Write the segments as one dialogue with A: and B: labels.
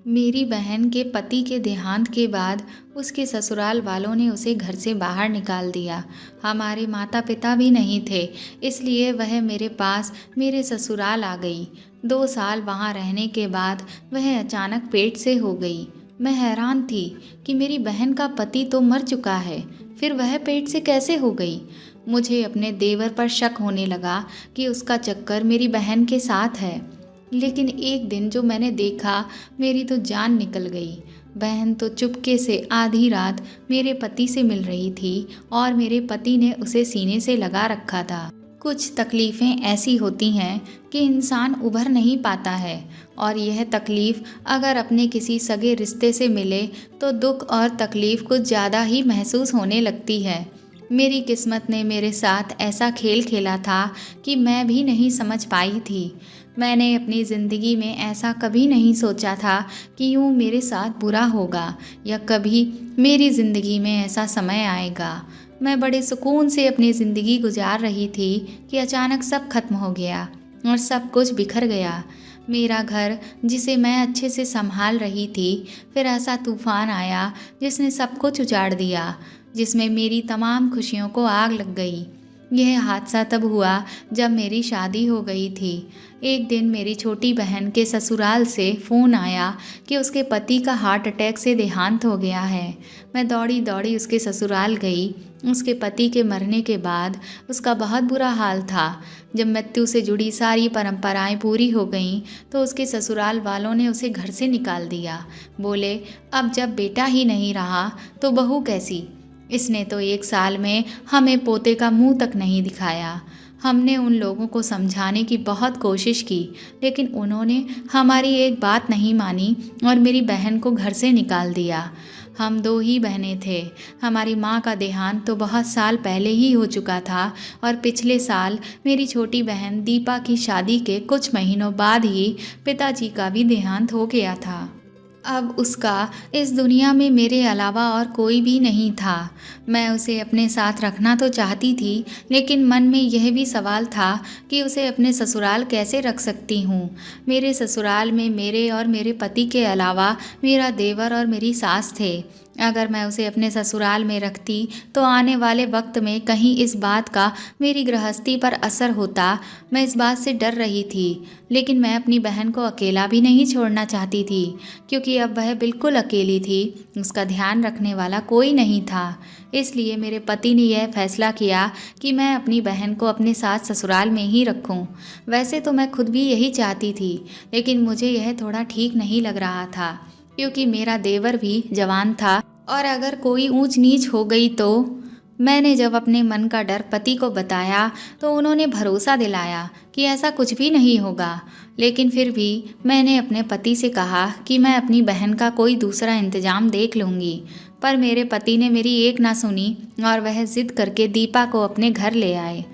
A: मेरी बहन के पति के देहांत के बाद उसके ससुराल वालों ने उसे घर से बाहर निकाल दिया। हमारे माता पिता भी नहीं थे, इसलिए वह मेरे पास मेरे ससुराल आ गई। 2 साल वहाँ रहने के बाद वह अचानक पेट से हो गई। मैं हैरान थी कि मेरी बहन का पति तो मर चुका है, फिर वह पेट से कैसे हो गई। मुझे अपने देवर पर शक होने लगा कि उसका चक्कर मेरी बहन के साथ है। लेकिन एक दिन जो मैंने देखा, मेरी तो जान निकल गई। बहन तो चुपके से आधी रात मेरे पति से मिल रही थी और मेरे पति ने उसे सीने से लगा रखा था। कुछ तकलीफ़ें ऐसी होती हैं कि इंसान उभर नहीं पाता है, और यह तकलीफ़ अगर अपने किसी सगे रिश्ते से मिले तो दुख और तकलीफ़ कुछ ज़्यादा ही महसूस होने लगती है। मेरी किस्मत ने मेरे साथ ऐसा खेल खेला था कि मैं भी नहीं समझ पाई थी। मैंने अपनी ज़िंदगी में ऐसा कभी नहीं सोचा था कि यूँ मेरे साथ बुरा होगा, या कभी मेरी ज़िंदगी में ऐसा समय आएगा। मैं बड़े सुकून से अपनी ज़िंदगी गुजार रही थी कि अचानक सब खत्म हो गया और सब कुछ बिखर गया। मेरा घर, जिसे मैं अच्छे से संभाल रही थी, फिर ऐसा तूफ़ान आया जिसने सब कुछ उजाड़ दिया, जिसमें मेरी तमाम खुशियों को आग लग गई। यह हादसा तब हुआ जब मेरी शादी हो गई थी। एक दिन मेरी छोटी बहन के ससुराल से फ़ोन आया कि उसके पति का हार्ट अटैक से देहांत हो गया है। मैं दौड़ी दौड़ी उसके ससुराल गई। उसके पति के मरने के बाद उसका बहुत बुरा हाल था। जब मृत्यु से जुड़ी सारी परंपराएं पूरी हो गईं तो उसके ससुराल वालों ने उसे घर से निकाल दिया। बोले, अब जब बेटा ही नहीं रहा तो बहू कैसी। इसने तो 1 साल में हमें पोते का मुंह तक नहीं दिखाया। हमने उन लोगों को समझाने की बहुत कोशिश की, लेकिन उन्होंने हमारी एक बात नहीं मानी और मेरी बहन को घर से निकाल दिया। हम 2 ही बहनें थे। हमारी माँ का देहांत तो बहुत साल पहले ही हो चुका था, और पिछले साल मेरी छोटी बहन दीपा की शादी के कुछ महीनों बाद ही पिताजी का भी देहांत हो गया था। अब उसका इस दुनिया में मेरे अलावा और कोई भी नहीं था। मैं उसे अपने साथ रखना तो चाहती थी, लेकिन मन में यह भी सवाल था कि उसे अपने ससुराल कैसे रख सकती हूँ। मेरे ससुराल में मेरे और मेरे पति के अलावा मेरा देवर और मेरी सास थे। अगर मैं उसे अपने ससुराल में रखती तो आने वाले वक्त में कहीं इस बात का मेरी गृहस्थी पर असर होता। मैं इस बात से डर रही थी, लेकिन मैं अपनी बहन को अकेला भी नहीं छोड़ना चाहती थी, क्योंकि अब वह बिल्कुल अकेली थी। उसका ध्यान रखने वाला कोई नहीं था। इसलिए मेरे पति ने यह फैसला किया कि मैं अपनी बहन को अपने साथ ससुराल में ही रखूं। वैसे तो मैं खुद भी यही चाहती थी, लेकिन मुझे यह थोड़ा ठीक नहीं लग रहा था, क्योंकि मेरा देवर भी जवान था और अगर कोई ऊंच नीच हो गई तो। मैंने जब अपने मन का डर पति को बताया तो उन्होंने भरोसा दिलाया कि ऐसा कुछ भी नहीं होगा। लेकिन फिर भी मैंने अपने पति से कहा कि मैं अपनी बहन का कोई दूसरा इंतजाम देख लूँगी, पर मेरे पति ने मेरी एक ना सुनी और वह जिद करके दीपा को अपने घर ले आए।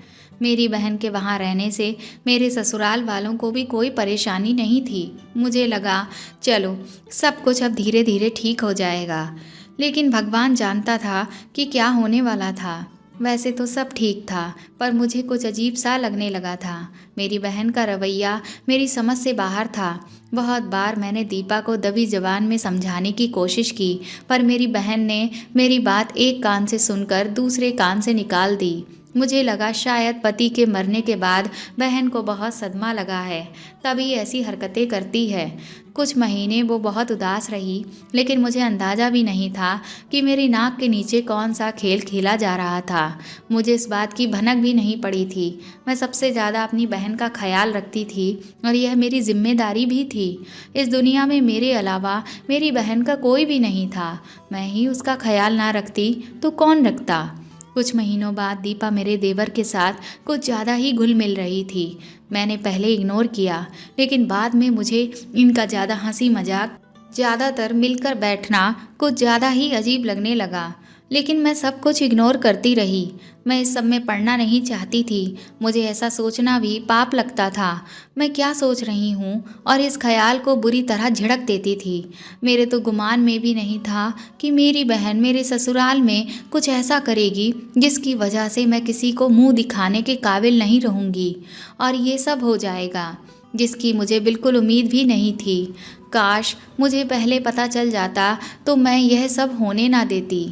A: मेरी बहन के वहाँ रहने से मेरे ससुराल वालों को भी कोई परेशानी नहीं थी। मुझे लगा चलो सब कुछ अब धीरे धीरे ठीक हो जाएगा, लेकिन भगवान जानता था कि क्या होने वाला था। वैसे तो सब ठीक था, पर मुझे कुछ अजीब सा लगने लगा था। मेरी बहन का रवैया मेरी समझ से बाहर था। बहुत बार मैंने दीपा को दबी जबान में समझाने की कोशिश की, पर मेरी बहन ने मेरी बात एक कान से सुनकर दूसरे कान से निकाल दी। मुझे लगा शायद पति के मरने के बाद बहन को बहुत सदमा लगा है, तभी ऐसी हरकतें करती है। कुछ महीने वो बहुत उदास रही, लेकिन मुझे अंदाज़ा भी नहीं था कि मेरी नाक के नीचे कौन सा खेल खेला जा रहा था। मुझे इस बात की भनक भी नहीं पड़ी थी। मैं सबसे ज़्यादा अपनी बहन का ख्याल रखती थी और यह मेरी जिम्मेदारी भी थी। इस दुनिया में मेरे अलावा मेरी बहन का कोई भी नहीं था। मैं ही उसका ख्याल ना रखती तो कौन रखता। कुछ महीनों बाद दीपा मेरे देवर के साथ कुछ ज़्यादा ही घुल मिल रही थी। मैंने पहले इग्नोर किया, लेकिन बाद में मुझे इनका ज़्यादा हंसी मजाक, ज़्यादातर मिलकर बैठना कुछ ज़्यादा ही अजीब लगने लगा। लेकिन मैं सब कुछ इग्नोर करती रही। मैं इस सब में पड़ना नहीं चाहती थी। मुझे ऐसा सोचना भी पाप लगता था। मैं क्या सोच रही हूँ, और इस ख्याल को बुरी तरह झिड़क देती थी। मेरे तो गुमान में भी नहीं था कि मेरी बहन मेरे ससुराल में कुछ ऐसा करेगी जिसकी वजह से मैं किसी को मुंह दिखाने के काबिल नहीं रहूँगी, और ये सब हो जाएगा जिसकी मुझे बिल्कुल उम्मीद भी नहीं थी। काश मुझे पहले पता चल जाता तो मैं यह सब होने ना देती।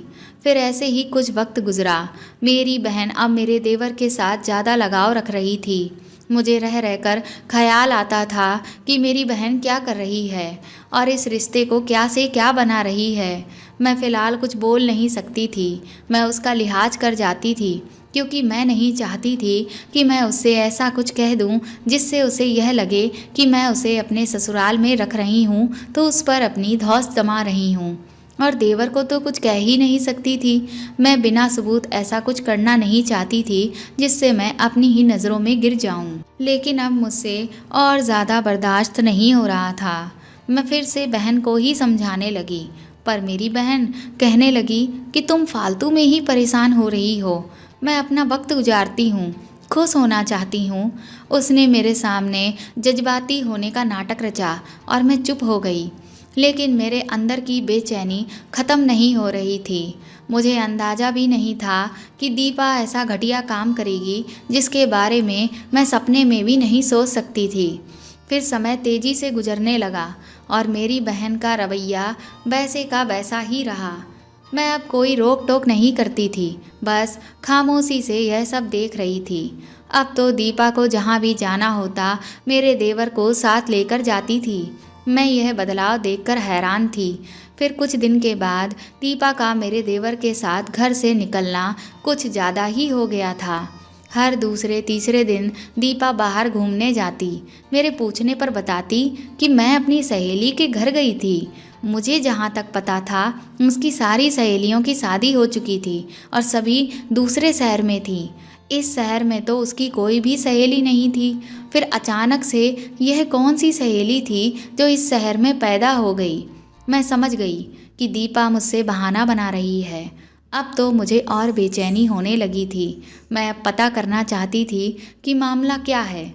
A: फिर ऐसे ही कुछ वक्त गुजरा। मेरी बहन अब मेरे देवर के साथ ज़्यादा लगाव रख रही थी। मुझे रह रहकर ख्याल आता था कि मेरी बहन क्या कर रही है और इस रिश्ते को क्या से क्या बना रही है। मैं फ़िलहाल कुछ बोल नहीं सकती थी। मैं उसका लिहाज कर जाती थी क्योंकि मैं नहीं चाहती थी कि मैं उससे ऐसा कुछ कह दूं जिससे उसे यह लगे कि मैं उसे अपने ससुराल में रख रही हूं तो उस पर अपनी धौंस जमा रही हूं। और देवर को तो कुछ कह ही नहीं सकती थी। मैं बिना सबूत ऐसा कुछ करना नहीं चाहती थी जिससे मैं अपनी ही नज़रों में गिर जाऊं। लेकिन अब मुझसे और ज़्यादा बर्दाश्त नहीं हो रहा था। मैं फिर से बहन को ही समझाने लगी, पर मेरी बहन कहने लगी कि तुम फालतू में ही परेशान हो रही हो। मैं अपना वक्त गुजारती हूँ, खुश होना चाहती हूँ। उसने मेरे सामने जज्बाती होने का नाटक रचा और मैं चुप हो गई। लेकिन मेरे अंदर की बेचैनी ख़त्म नहीं हो रही थी। मुझे अंदाज़ा भी नहीं था कि दीपा ऐसा घटिया काम करेगी जिसके बारे में मैं सपने में भी नहीं सोच सकती थी। फिर समय तेज़ी से गुजरने लगा और मेरी बहन का रवैया वैसे का वैसा ही रहा। मैं अब कोई रोक टोक नहीं करती थी, बस खामोशी से यह सब देख रही थी। अब तो दीपा को जहाँ भी जाना होता मेरे देवर को साथ लेकर जाती थी। मैं यह बदलाव देखकर हैरान थी। फिर कुछ दिन के बाद दीपा का मेरे देवर के साथ घर से निकलना कुछ ज़्यादा ही हो गया था। हर दूसरे तीसरे दिन दीपा बाहर घूमने जाती। मेरे पूछने पर बताती कि मैं अपनी सहेली के घर गई थी। मुझे जहाँ तक पता था उसकी सारी सहेलियों की शादी हो चुकी थी और सभी दूसरे शहर में थी। इस शहर में तो उसकी कोई भी सहेली नहीं थी। फिर अचानक से यह कौन सी सहेली थी जो इस शहर में पैदा हो गई। मैं समझ गई कि दीपा मुझसे बहाना बना रही है। अब तो मुझे और बेचैनी होने लगी थी। मैं अब पता करना चाहती थी कि मामला क्या है।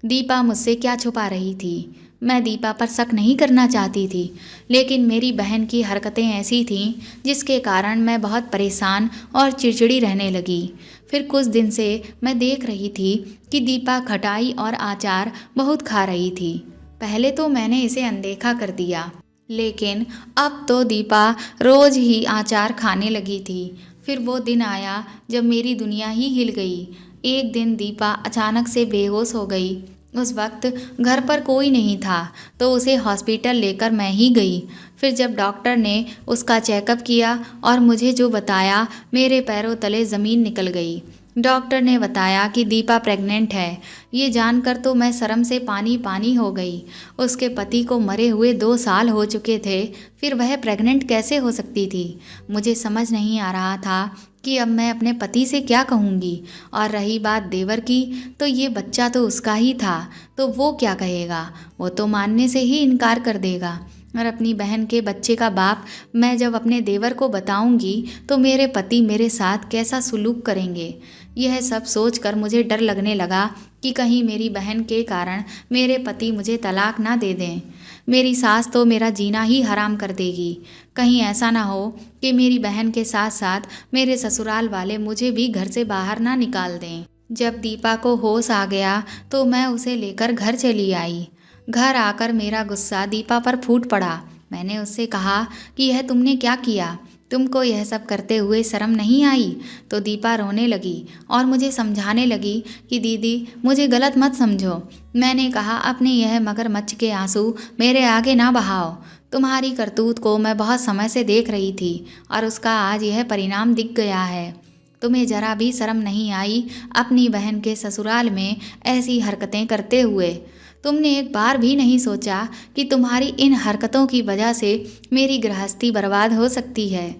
A: दीपा मुझसे क्या छुपा रही थी। मैं दीपा पर शक नहीं करना चाहती थी, लेकिन मेरी बहन की हरकतें ऐसी थीं जिसके कारण मैं बहुत परेशान और चिड़चिड़ी रहने लगी। फिर कुछ दिन से मैं देख रही थी कि दीपा खटाई और अचार बहुत खा रही थी। पहले तो मैंने इसे अनदेखा कर दिया, लेकिन अब तो दीपा रोज़ ही अचार खाने लगी थी। फिर वो दिन आया जब मेरी दुनिया ही हिल गई। एक दिन दीपा अचानक से बेहोश हो गई। उस वक्त घर पर कोई नहीं था तो उसे हॉस्पिटल लेकर मैं ही गई। फिर जब डॉक्टर ने उसका चेकअप किया और मुझे जो बताया, मेरे पैरों तले ज़मीन निकल गई। डॉक्टर ने बताया कि दीपा प्रेग्नेंट है। ये जानकर तो मैं शर्म से पानी पानी हो गई। उसके पति को मरे हुए 2 साल हो चुके थे, फिर वह प्रेग्नेंट कैसे हो सकती थी। मुझे समझ नहीं आ रहा था कि अब मैं अपने पति से क्या कहूँगी। और रही बात देवर की, तो ये बच्चा तो उसका ही था, तो वो क्या कहेगा। वो तो मानने से ही इनकार कर देगा। और अपनी बहन के बच्चे का बाप मैं जब अपने देवर को बताऊंगी तो मेरे पति मेरे साथ कैसा सुलूक करेंगे। यह सब सोचकर मुझे डर लगने लगा कि कहीं मेरी बहन के कारण मेरे पति मुझे तलाक ना दे दें। मेरी सास तो मेरा जीना ही हराम कर देगी। कहीं ऐसा ना हो कि मेरी बहन के साथ साथ मेरे ससुराल वाले मुझे भी घर से बाहर ना निकाल दें। जब दीपा को होश आ गया तो मैं उसे लेकर घर चली आई। घर आकर मेरा गुस्सा दीपा पर फूट पड़ा। मैंने उससे कहा कि यह तुमने क्या किया, तुमको यह सब करते हुए शर्म नहीं आई। तो दीपा रोने लगी और मुझे समझाने लगी कि दीदी मुझे गलत मत समझो। मैंने कहा अपने यह मगरमच्छ के आंसू मेरे आगे ना बहाओ। तुम्हारी करतूत को मैं बहुत समय से देख रही थी और उसका आज यह परिणाम दिख गया है। तुम्हें जरा भी शर्म नहीं आई अपनी बहन के ससुराल में ऐसी हरकतें करते हुए। तुमने एक बार भी नहीं सोचा कि तुम्हारी इन हरकतों की वजह से मेरी गृहस्थी बर्बाद हो सकती है।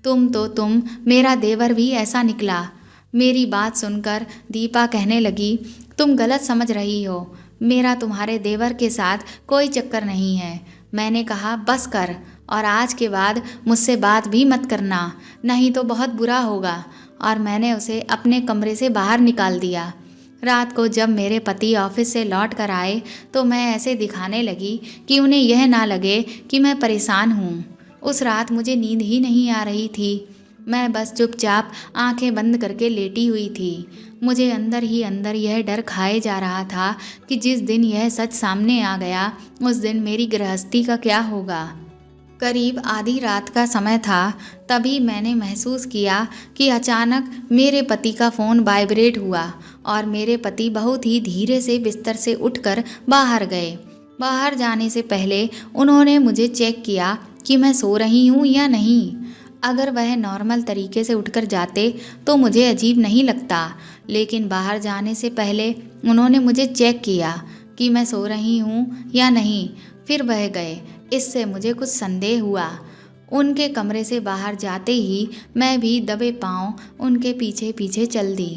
A: तुम मेरा देवर भी ऐसा निकला। मेरी बात सुनकर दीपा कहने लगी, तुम गलत समझ रही हो। मेरा तुम्हारे देवर के साथ कोई चक्कर नहीं है। मैंने कहा बस कर और आज के बाद मुझसे बात भी मत करना, नहीं तो बहुत बुरा होगा। और मैंने उसे अपने कमरे से बाहर निकाल दिया। रात को जब मेरे पति ऑफिस से लौट कर आए तो मैं ऐसे दिखाने लगी कि उन्हें यह ना लगे कि मैं परेशान हूँ। उस रात मुझे नींद ही नहीं आ रही थी। मैं बस चुपचाप आंखें बंद करके लेटी हुई थी। मुझे अंदर ही अंदर यह डर खाए जा रहा था कि जिस दिन यह सच सामने आ गया उस दिन मेरी गृहस्थी का क्या होगा। करीब आधी रात का समय था, तभी मैंने महसूस किया कि अचानक मेरे पति का फ़ोन वाइब्रेट हुआ और मेरे पति बहुत ही धीरे से बिस्तर से उठकर बाहर गए। बाहर जाने से पहले उन्होंने मुझे चेक किया कि मैं सो रही हूँ या नहीं। अगर वह नॉर्मल तरीके से उठकर जाते तो मुझे अजीब नहीं लगता, लेकिन बाहर जाने से पहले उन्होंने मुझे चेक किया कि मैं सो रही हूँ या नहीं, फिर वह गए। इससे मुझे कुछ संदेह हुआ। उनके कमरे से बाहर जाते ही मैं भी दबे पांव उनके पीछे पीछे चल दी।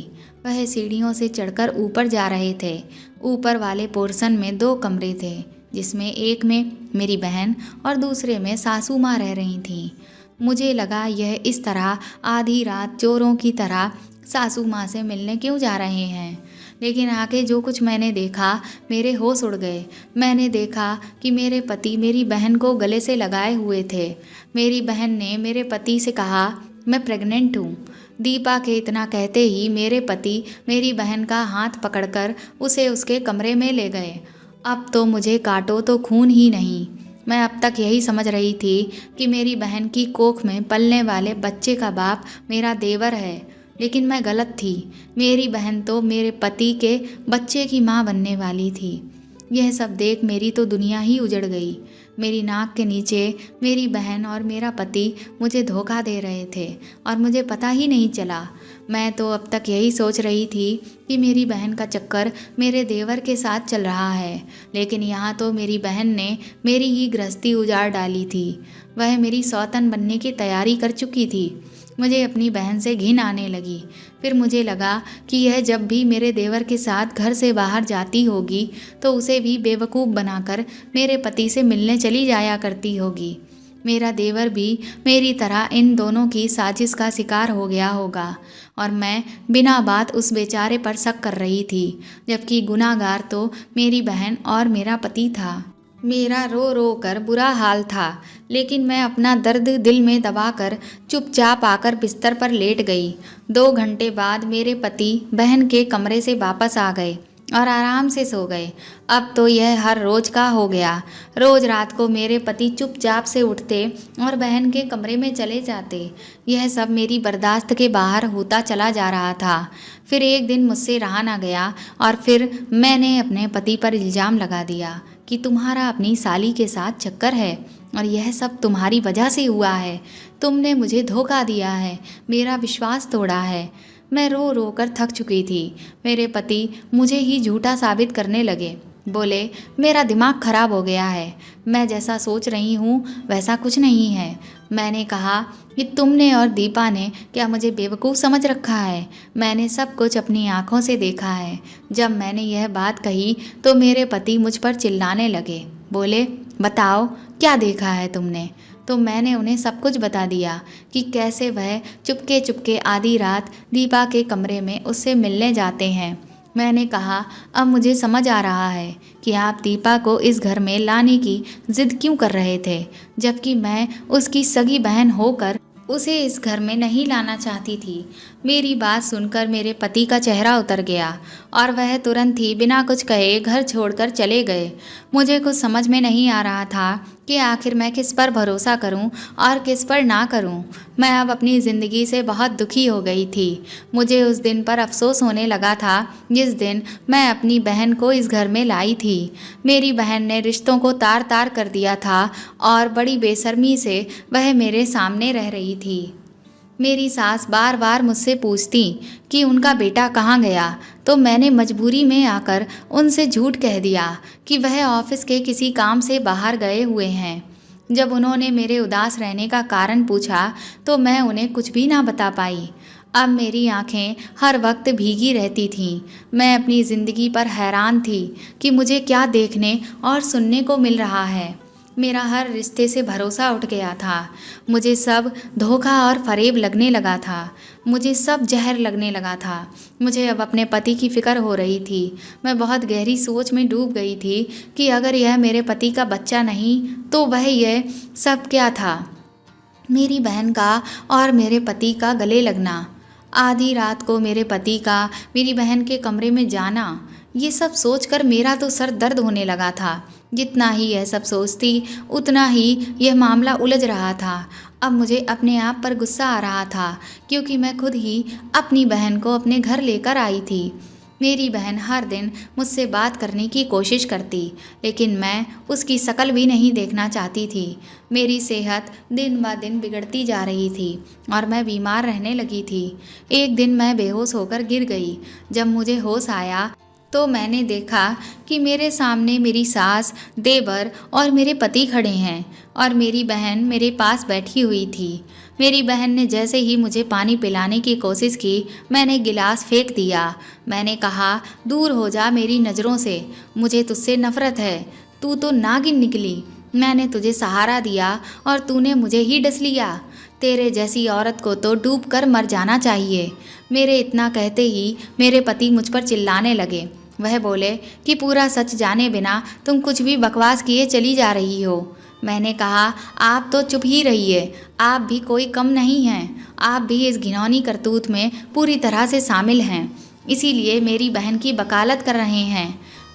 A: वह सीढ़ियों से चढ़कर ऊपर जा रहे थे। ऊपर वाले पोर्शन में 2 कमरे थे, जिसमें एक में मेरी बहन और दूसरे में सासू माँ रह रही थीं। मुझे लगा यह इस तरह आधी रात चोरों की तरह सासू माँ से मिलने क्यों जा रहे हैं, लेकिन आगे जो कुछ मैंने देखा मेरे होश उड़ गए। मैंने देखा कि मेरे पति मेरी बहन को गले से लगाए हुए थे। मेरी बहन ने मेरे पति से कहा, मैं प्रेग्नेंट हूँ। दीपा के इतना कहते ही मेरे पति मेरी बहन का हाथ पकड़कर उसे उसके कमरे में ले गए। अब तो मुझे काटो तो खून ही नहीं। मैं अब तक यही समझ रही थी कि मेरी बहन की कोख में पलने वाले बच्चे का बाप मेरा देवर है, लेकिन मैं गलत थी। मेरी बहन तो मेरे पति के बच्चे की माँ बनने वाली थी। यह सब देख मेरी तो दुनिया ही उजड़ गई। मेरी नाक के नीचे मेरी बहन और मेरा पति मुझे धोखा दे रहे थे और मुझे पता ही नहीं चला। मैं तो अब तक यही सोच रही थी कि मेरी बहन का चक्कर मेरे देवर के साथ चल रहा है, लेकिन यहाँ तो मेरी बहन ने मेरी ही गृहस्थी उजाड़ डाली थी। वह मेरी सौतन बनने की तैयारी कर चुकी थी। मुझे अपनी बहन से घिन आने लगी। फिर मुझे लगा कि यह जब भी मेरे देवर के साथ घर से बाहर जाती होगी तो उसे भी बेवकूफ़ बनाकर मेरे पति से मिलने चली जाया करती होगी। मेरा देवर भी मेरी तरह इन दोनों की साजिश का शिकार हो गया होगा और मैं बिना बात उस बेचारे पर शक कर रही थी, जबकि गुनाहगार तो मेरी बहन और मेरा पति था। मेरा रो रो कर बुरा हाल था, लेकिन मैं अपना दर्द दिल में दबाकर चुपचाप आकर बिस्तर पर लेट गई। 2 घंटे बाद मेरे पति बहन के कमरे से वापस आ गए और आराम से सो गए। अब तो यह हर रोज़ का हो गया। रोज़ रात को मेरे पति चुपचाप से उठते और बहन के कमरे में चले जाते। यह सब मेरी बर्दाश्त के बाहर होता चला जा रहा था। फिर एक दिन मुझसे रहा ना गया और फिर मैंने अपने पति पर इल्ज़ाम लगा दिया कि तुम्हारा अपनी साली के साथ चक्कर है और यह सब तुम्हारी वजह से हुआ है। तुमने मुझे धोखा दिया है, मेरा विश्वास तोड़ा है। मैं रो रो कर थक चुकी थी। मेरे पति मुझे ही झूठा साबित करने लगे। बोले, मेरा दिमाग खराब हो गया है, मैं जैसा सोच रही हूँ वैसा कुछ नहीं है। मैंने कहा कि तुमने और दीपा ने क्या मुझे बेवकूफ़ समझ रखा है? मैंने सब कुछ अपनी आँखों से देखा है। जब मैंने यह बात कही तो मेरे पति मुझ पर चिल्लाने लगे। बोले, बताओ क्या देखा है तुमने? तो मैंने उन्हें सब कुछ बता दिया कि कैसे वह चुपके चुपके आधी रात दीपा के कमरे में उससे मिलने जाते हैं। मैंने कहा, अब मुझे समझ आ रहा है कि आप दीपा को इस घर में लाने की ज़िद क्यों कर रहे थे, जबकि मैं उसकी सगी बहन होकर उसे इस घर में नहीं लाना चाहती थी। मेरी बात सुनकर मेरे पति का चेहरा उतर गया और वह तुरंत ही बिना कुछ कहे घर छोड़कर चले गए। मुझे कुछ समझ में नहीं आ रहा था कि आखिर मैं किस पर भरोसा करूं और किस पर ना करूं। मैं अब अपनी ज़िंदगी से बहुत दुखी हो गई थी। मुझे उस दिन पर अफसोस होने लगा था जिस दिन मैं अपनी बहन को इस घर में लाई थी। मेरी बहन ने रिश्तों को तार तार कर दिया था और बड़ी बेशर्मी से वह मेरे सामने रह रही थी। मेरी सास बार बार मुझसे पूछती कि उनका बेटा कहाँ गया, तो मैंने मजबूरी में आकर उनसे झूठ कह दिया कि वह ऑफिस के किसी काम से बाहर गए हुए हैं। जब उन्होंने मेरे उदास रहने का कारण पूछा तो मैं उन्हें कुछ भी ना बता पाई। अब मेरी आंखें हर वक्त भीगी रहती थीं। मैं अपनी ज़िंदगी पर हैरान थी कि मुझे क्या देखने और सुनने को मिल रहा है। मेरा हर रिश्ते से भरोसा उठ गया था। मुझे सब धोखा और फरेब लगने लगा था। मुझे सब जहर लगने लगा था। मुझे अब अपने पति की फ़िक्र हो रही थी। मैं बहुत गहरी सोच में डूब गई थी कि अगर यह मेरे पति का बच्चा नहीं तो वह यह सब क्या था। मेरी बहन का और मेरे पति का गले लगना, आधी रात को मेरे पति का मेरी बहन के कमरे में जाना, ये सब सोचकर मेरा तो सर दर्द होने लगा था। जितना ही यह सब सोचती उतना ही यह मामला उलझ रहा था। अब मुझे अपने आप पर गुस्सा आ रहा था, क्योंकि मैं खुद ही अपनी बहन को अपने घर लेकर आई थी। मेरी बहन हर दिन मुझसे बात करने की कोशिश करती, लेकिन मैं उसकी शक्ल भी नहीं देखना चाहती थी। मेरी सेहत दिन ब दिन बिगड़ती जा रही थी और मैं बीमार रहने लगी थी। एक दिन मैं बेहोश होकर गिर गई। जब मुझे होश आया तो मैंने देखा कि मेरे सामने मेरी सास, देवर और मेरे पति खड़े हैं और मेरी बहन मेरे पास बैठी हुई थी। मेरी बहन ने जैसे ही मुझे पानी पिलाने की कोशिश की, मैंने गिलास फेंक दिया। मैंने कहा, दूर हो जा मेरी नज़रों से, मुझे तुझसे नफरत है, तू तो नागिन निकली। मैंने तुझे सहारा दिया और तूने मुझे ही डस लिया। तेरे जैसी औरत को तो डूब कर मर जाना चाहिए। मेरे इतना कहते ही मेरे पति मुझ पर चिल्लाने लगे। वह बोले कि पूरा सच जाने बिना तुम कुछ भी बकवास किए चली जा रही हो। मैंने कहा, आप तो चुप ही रहिए, आप भी कोई कम नहीं हैं, आप भी इस घिनौनी करतूत में पूरी तरह से शामिल हैं, इसीलिए मेरी बहन की वकालत कर रहे हैं।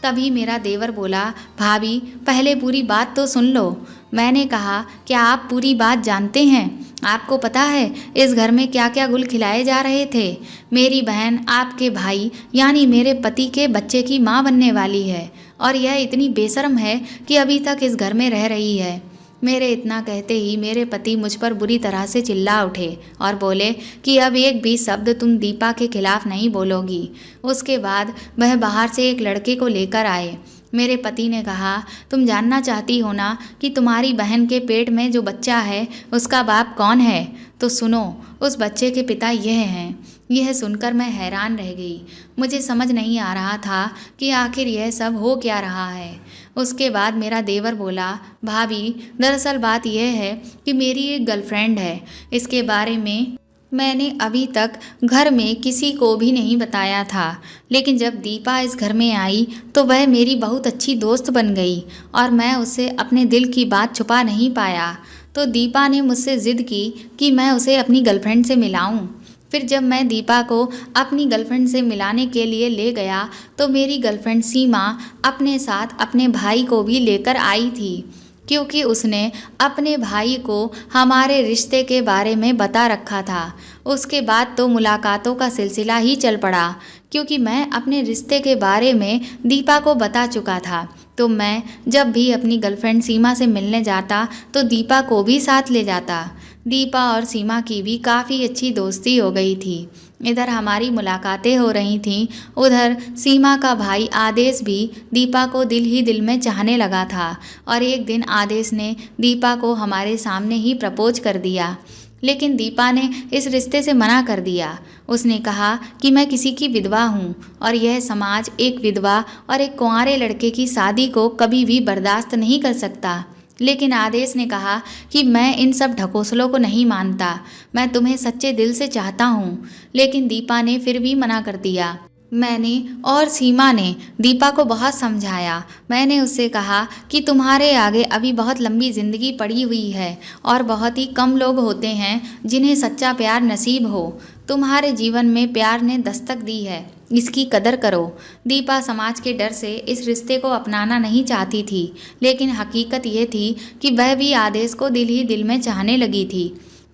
A: तभी मेरा देवर बोला, भाभी पहले पूरी बात तो सुन लो। मैंने कहा, क्या आप पूरी बात जानते हैं? आपको पता है इस घर में क्या क्या गुल खिलाए जा रहे थे? मेरी बहन आपके भाई यानी मेरे पति के बच्चे की माँ बनने वाली है और यह इतनी बेशर्म है कि अभी तक इस घर में रह रही है। मेरे इतना कहते ही मेरे पति मुझ पर बुरी तरह से चिल्ला उठे और बोले कि अब एक भी शब्द तुम दीपा के खिलाफ नहीं बोलोगी। उसके बाद वह बाहर से एक लड़के को लेकर आए। मेरे पति ने कहा, तुम जानना चाहती हो ना कि तुम्हारी बहन के पेट में जो बच्चा है उसका बाप कौन है? तो सुनो, उस बच्चे के पिता यह हैं। यह सुनकर मैं हैरान रह गई। मुझे समझ नहीं आ रहा था कि आखिर यह सब हो क्या रहा है। उसके बाद मेरा देवर बोला, भाभी दरअसल बात यह है कि मेरी एक गर्लफ्रेंड है। इसके बारे में मैंने अभी तक घर में किसी को भी नहीं बताया था, लेकिन जब दीपा इस घर में आई तो वह मेरी बहुत अच्छी दोस्त बन गई और मैं उससे अपने दिल की बात छुपा नहीं पाया। तो दीपा ने मुझसे ज़िद की कि मैं उसे अपनी गर्लफ्रेंड से मिलाऊं। फिर जब मैं दीपा को अपनी गर्लफ्रेंड से मिलाने के लिए ले गया तो मेरी गर्लफ्रेंड सीमा अपने साथ अपने भाई को भी लेकर आई थी, क्योंकि उसने अपने भाई को हमारे रिश्ते के बारे में बता रखा था। उसके बाद तो मुलाकातों का सिलसिला ही चल पड़ा, क्योंकि मैं अपने रिश्ते के बारे में दीपा को बता चुका था। तो मैं जब भी अपनी गर्लफ्रेंड सीमा से मिलने जाता तो दीपा को भी साथ ले जाता। दीपा और सीमा की भी काफ़ी अच्छी दोस्ती हो गई थी। इधर हमारी मुलाकातें हो रही थीं, उधर सीमा का भाई आदेश भी दीपा को दिल ही दिल में चाहने लगा था और एक दिन आदेश ने दीपा को हमारे सामने ही प्रपोज कर दिया। लेकिन दीपा ने इस रिश्ते से मना कर दिया। उसने कहा कि मैं किसी की विधवा हूँ और यह समाज एक विधवा और एक कुंवारे लड़के की शादी को कभी भी बर्दाश्त नहीं कर सकता। लेकिन आदेश ने कहा कि मैं इन सब ढकोसलों को नहीं मानता, मैं तुम्हें सच्चे दिल से चाहता हूँ। लेकिन दीपा ने फिर भी मना कर दिया। मैंने और सीमा ने दीपा को बहुत समझाया। मैंने उससे कहा कि तुम्हारे आगे अभी बहुत लंबी ज़िंदगी पड़ी हुई है और बहुत ही कम लोग होते हैं जिन्हें सच्चा प्यार नसीब हो। तुम्हारे जीवन में प्यार ने दस्तक दी है, इसकी कदर करो। दीपा समाज के डर से इस रिश्ते को अपनाना नहीं चाहती थी, लेकिन हकीकत ये थी कि वह भी आदेश को दिल ही दिल में चाहने लगी थी।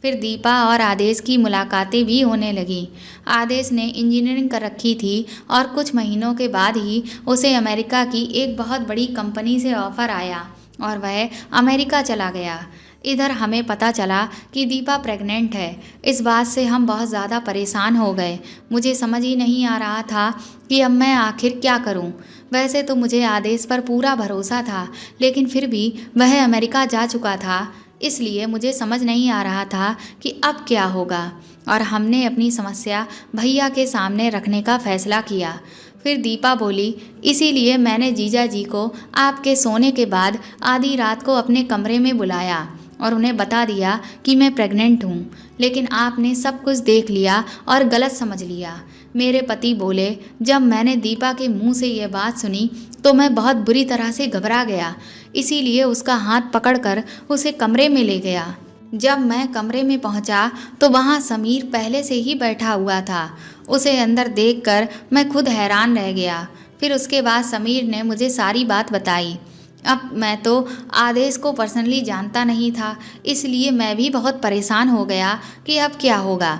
A: फिर दीपा और आदेश की मुलाकातें भी होने लगीं। आदेश ने इंजीनियरिंग कर रखी थी और कुछ महीनों के बाद ही उसे अमेरिका की एक बहुत बड़ी कंपनी से ऑफ़र आया और वह अमेरिका चला गया। इधर हमें पता चला कि दीपा प्रेग्नेंट है। इस बात से हम बहुत ज़्यादा परेशान हो गए। मुझे समझ ही नहीं आ रहा था कि अब मैं आखिर क्या करूं। वैसे तो मुझे आदेश पर पूरा भरोसा था, लेकिन फिर भी वह अमेरिका जा चुका था, इसलिए मुझे समझ नहीं आ रहा था कि अब क्या होगा। और हमने अपनी समस्या भैया के सामने रखने का फ़ैसला किया। फिर दीपा बोली, इसीलिए मैंने जीजा जी को आपके सोने के बाद आधी रात को अपने कमरे में बुलाया और उन्हें बता दिया कि मैं प्रेग्नेंट हूँ। लेकिन आपने सब कुछ देख लिया और गलत समझ लिया। मेरे पति बोले, जब मैंने दीपा के मुंह से यह बात सुनी तो मैं बहुत बुरी तरह से घबरा गया, इसीलिए उसका हाथ पकड़कर उसे कमरे में ले गया। जब मैं कमरे में पहुंचा तो वहां समीर पहले से ही बैठा हुआ था। उसे अंदर देखकर मैं खुद हैरान रह गया। फिर उसके बाद समीर ने मुझे सारी बात बताई। अब मैं तो आदेश को पर्सनली जानता नहीं था, इसलिए मैं भी बहुत परेशान हो गया कि अब क्या होगा।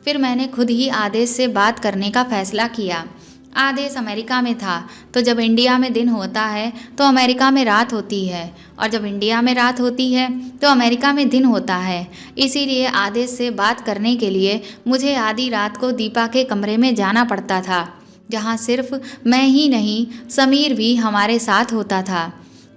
A: फिर मैंने खुद ही आदेश से बात करने का फ़ैसला किया। आदेश अमेरिका में था, तो जब इंडिया में दिन होता है तो अमेरिका में रात होती है, और जब इंडिया में रात होती है तो अमेरिका में दिन होता है। इसीलिए आदेश से बात करने के लिए मुझे आधी रात को दीपा के कमरे में जाना पड़ता था, जहाँ सिर्फ मैं ही नहीं समीर भी हमारे साथ होता था।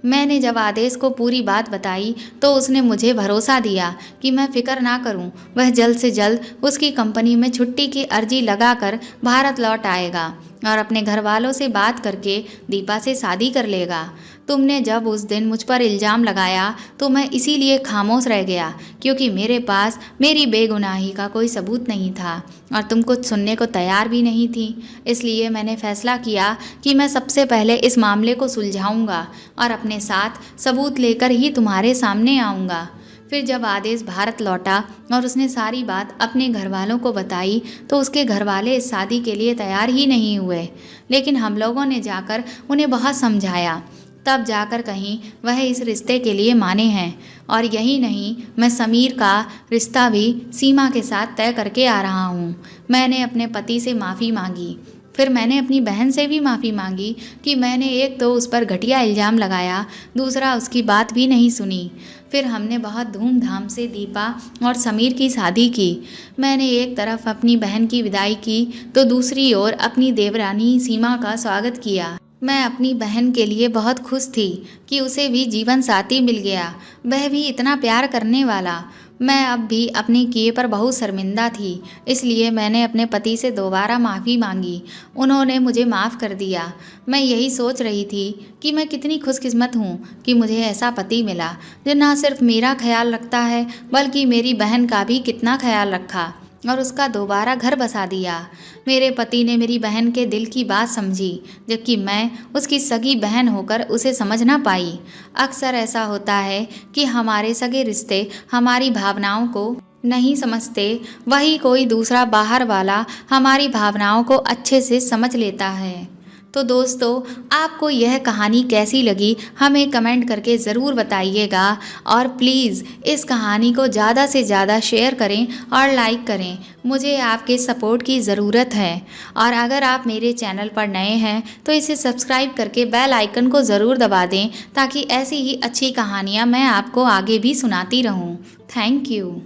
A: मैंने जब आदेश को पूरी बात बताई तो उसने मुझे भरोसा दिया कि मैं फ़िक्र ना करूं, वह जल्द से जल्द उसकी कंपनी में छुट्टी की अर्जी लगाकर भारत लौट आएगा और अपने घर वालों से बात करके दीपा से शादी कर लेगा। तुमने जब उस दिन मुझ पर इल्ज़ाम लगाया तो मैं इसीलिए खामोश रह गया, क्योंकि मेरे पास मेरी बेगुनाही का कोई सबूत नहीं था और तुम कुछ सुनने को तैयार भी नहीं थी। इसलिए मैंने फैसला किया कि मैं सबसे पहले इस मामले को सुलझाऊंगा और अपने साथ सबूत लेकर ही तुम्हारे सामने आऊँगा। फिर जब आदेश भारत लौटा और उसने सारी बात अपने घर वालों को बताई तो उसके घर वाले इस शादी के लिए तैयार ही नहीं हुए, लेकिन हम लोगों ने जाकर उन्हें बहुत समझाया, तब जाकर कहीं वह इस रिश्ते के लिए माने हैं। और यही नहीं, मैं समीर का रिश्ता भी सीमा के साथ तय करके आ रहा हूँ। मैंने अपने पति से माफ़ी मांगी, फिर मैंने अपनी बहन से भी माफ़ी मांगी कि मैंने एक तो उस पर घटिया इल्ज़ाम लगाया, दूसरा उसकी बात भी नहीं सुनी। फिर हमने बहुत धूमधाम से दीपा और समीर की शादी की। मैंने एक तरफ अपनी बहन की विदाई की तो दूसरी ओर अपनी देवरानी सीमा का स्वागत किया। मैं अपनी बहन के लिए बहुत खुश थी कि उसे भी जीवन साथी मिल गया, वह भी इतना प्यार करने वाला। मैं अब भी अपने किए पर बहुत शर्मिंदा थी, इसलिए मैंने अपने पति से दोबारा माफ़ी मांगी। उन्होंने मुझे माफ़ कर दिया। मैं यही सोच रही थी कि मैं कितनी खुशकिस्मत हूँ कि मुझे ऐसा पति मिला जो ना सिर्फ मेरा ख्याल रखता है बल्कि मेरी बहन का भी कितना ख्याल रखा और उसका दोबारा घर बसा दिया। मेरे पति ने मेरी बहन के दिल की बात समझी, जबकि मैं उसकी सगी बहन होकर उसे समझ ना पाई। अक्सर ऐसा होता है कि हमारे सगे रिश्ते हमारी भावनाओं को नहीं समझते, वही कोई दूसरा बाहर वाला हमारी भावनाओं को अच्छे से समझ लेता है। तो दोस्तों, आपको यह कहानी कैसी लगी हमें कमेंट करके ज़रूर बताइएगा, और प्लीज़ इस कहानी को ज़्यादा से ज़्यादा शेयर करें और लाइक करें। मुझे आपके सपोर्ट की ज़रूरत है। और अगर आप मेरे चैनल पर नए हैं तो इसे सब्सक्राइब करके बेल आइकन को ज़रूर दबा दें, ताकि ऐसी ही अच्छी कहानियाँ मैं आपको आगे भी सुनाती रहूँ। Thank you.